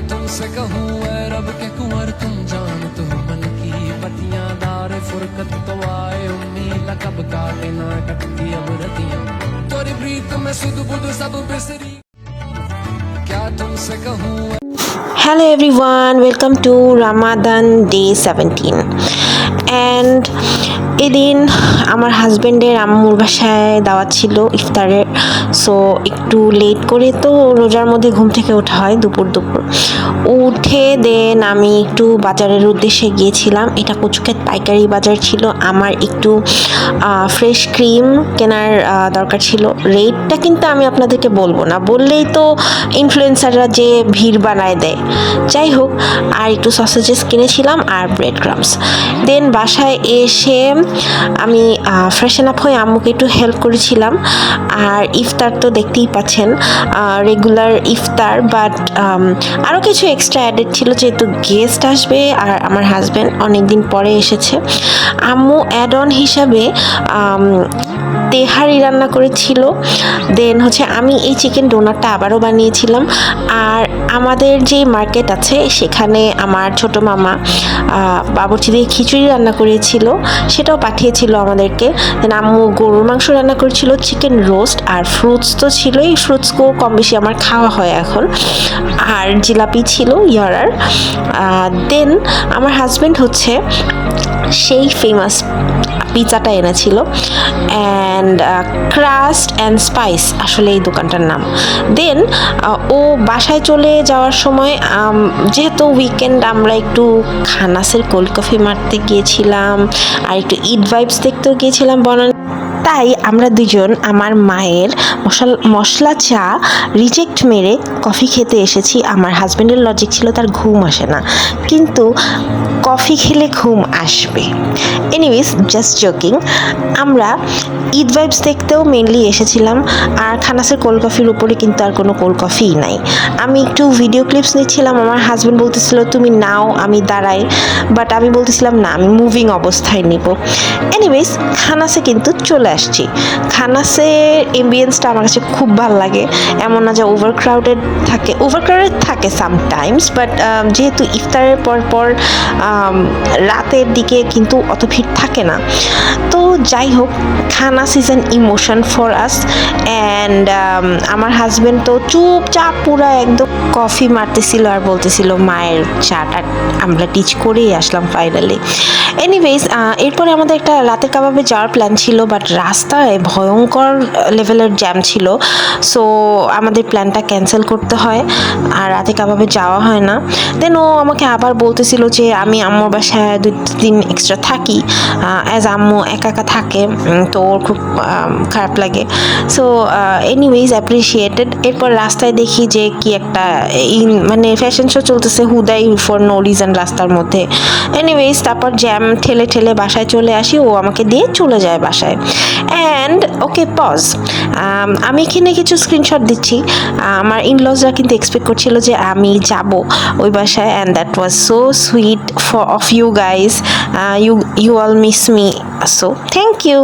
तुमसे कहूँ ऐ रब के कुंवर तुम जानत हो मन की बत्तियां दारे फुरकत तो आए उम्मीद कब काटे ना कटती अब रतियां तोरी प्रीत में सुध बुध सब बिसरी क्या तुमसे कहूँ। Hello everyone, welcome to Ramadan day 17 and এদিন আমার হাজবেন্ডের আম্মুর বাসায় দাওয়াত ছিল ইফতারের। সো একটু লেট করে তো রোজার মধ্যে ঘুম থেকে ওঠা হয় দুপুর উঠে দেন আমি একটু বাজারের উদ্দেশ্যে গিয়েছিলাম। এটা কচুক্ষেত পাইকারি বাজার ছিল। আমার একটু ফ্রেশ ক্রিম কেনার দরকার ছিল। রেটটা কিন্তু আমি আপনাদেরকে বলবো না, বললেই তো ইনফ্লুয়েন্সাররা যে ভিড় বানায় দেয়। যাই হোক, আর একটু সসেজেস কিনেছিলাম আর ব্রেড ক্রাম্স। দেন বাসায় এসে আমি ফ্রেশন আপ হয়ে আম্মুকে একটু হেল্প করেছিলাম। আর ইফতার তো দেখতেই পাচ্ছেন, রেগুলার ইফতার, বাট আরও কিছু এক্সট্রা অ্যাডেড ছিল যেহেতু গেস্ট আসবে আর আমার হাজব্যান্ড অনেক দিন পরে এসেছে। আম্মু অ্যাড অন হিসাবে তেহারি রান্না করেছিল। দেন আমি এই চিকেন ডোনাটটা আবারও বানিয়েছিলাম। আর আমাদের যে মার্কেট আছে সেখানে আমার ছোট মামা বাবুর্চি দিয়ে খিচুড়ি রান্না করেছিল, সেটাও পাঠিয়েছিল আমাদেরকে। দেন আম্মু গরুর মাংস রান্না করেছিল, চিকেন রোস্ট, আর ফ্রুটস তো ছিলই। ফ্রুটসকেও কম বেশি আমার খাওয়া হয় এখন। আর জিলাপি ছিল ইয়ারার। দেন আমার হাজব্যান্ড সেই ফেমাস পিৎজাটা এনেছিল, অ্যান্ড ক্রাস্ট অ্যান্ড স্পাইস আসলে এই দোকানটার নাম। দেন ও বাসায় চলে যাওয়ার সময় যেহেতু উইকেন্ড আমরা একটু খানাসের কোল্ড কফি মারতে গিয়েছিলাম আর একটু ঈদ ভাইবস দেখতেও গিয়েছিলাম বনানী। তাই আমরা দুজন আমার মায়ের মশলা চা রিজেক্ট মেরে কফি খেতে এসেছি। আমার হাজব্যান্ডের লজিক ছিল তার ঘুম আসে না, কিন্তু কফি খেলে ঘুম আসবে। Anyways, just joking. আমরা ঈদ ভাইবস দেখতেও মেনলি এসেছিলাম, আর খানাসের কোল্ড কফির উপরে কিন্তু আর কোনো কোল্ড কফিই নাই। আমি একটু ভিডিও ক্লিপস নিচ্ছিলাম, আমার হাজব্যান্ড বলতেছিল তুমি নাও, আমি দাঁড়াই, বাট আমি বলতেছিলাম না, আমি মুভিং অবস্থায় নিব। এনিওয়েজ, খানাসে কিন্তু চলে আসছি। খানাসের এম্বিয়েন্সটা আমার কাছে খুব ভালো লাগে। এমন না যে ওভারক্রাউডেড থাকে সামটাইমস, বাট যেহেতু ইফতারের পর রাতের দিকে কিন্তু অত ভিড় থাকে না। তো যাই হোক, khana's is an emotion for us. And আমার হাজব্যান্ড তো চুপচাপ পুরা একদম কফি মারতেছিল আর বলতেছিল মায়ের চাটা আমরা টিচ করেই আসলাম ফাইনালি। এনিওয়েজ, এরপরে আমাদের একটা রাতের কাবাবে যাওয়ার প্ল্যান ছিল, বাট রাস্তায় ভয়ঙ্কর লেভেলের জ্যাম ছিল। সো আমাদের প্ল্যানটা ক্যান্সেল করতে হয় আর রাতে কাবাবে যাওয়া হয় না। দেন ও আমাকে আবার বলতেছিল যে আমি আম্মুর বাসায় 2 দিন এক্সট্রা থাকি, অ্যাজ আম্মু একা একা থাকে, তো ওর খুব খারাপ লাগে। So anyways, appreciated. এরপর রাস্তায় দেখি যে কি একটা মানে ফ্যাশন শো চলতেছে হুদাই ফর নো রিজন রাস্তার মধ্যে। এনিওয়েজ, তারপর জ্যাম ঠেলে বাসায় চলে আসি। ও আমাকে দিয়ে চলে যায় বাসায়। অ্যান্ড ওকে, পজ, আমি এখানে কিছু স্ক্রিনশট দিচ্ছি। আমার ইনলজরা কিন্তু এক্সপেক্ট করছিল যে আমি যাব ওই বাসায়, and that was so sweet of you guys. You all miss me, so thank you.